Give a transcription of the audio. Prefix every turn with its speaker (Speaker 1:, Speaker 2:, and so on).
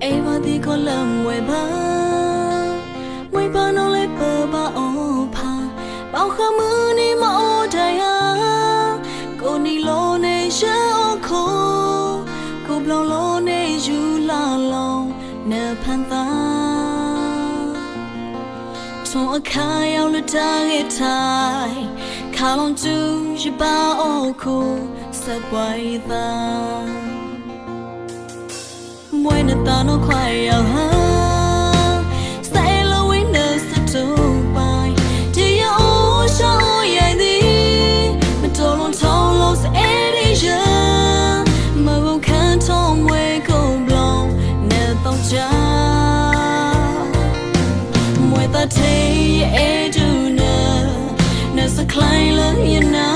Speaker 1: Eva di kolam weba no le ba opa bao khamuni ma odaya ko ni lo ne sha ko blong lo ne yu la long ne phan ta so akai yaw lu ta ge tai kha long tu yu ba o ko sa bwai ta môi nợ ta nó khoai ao ha say lo với nợ sẽ trôi bay chỉ yêu sao vậy đi mình trôi luôn thâu lâu sẽ đi giờ mà không khăn thâu môi cầu lòng nợ tao cha môi ta thấy e du nợ nợ sẽ khai lớn như nợ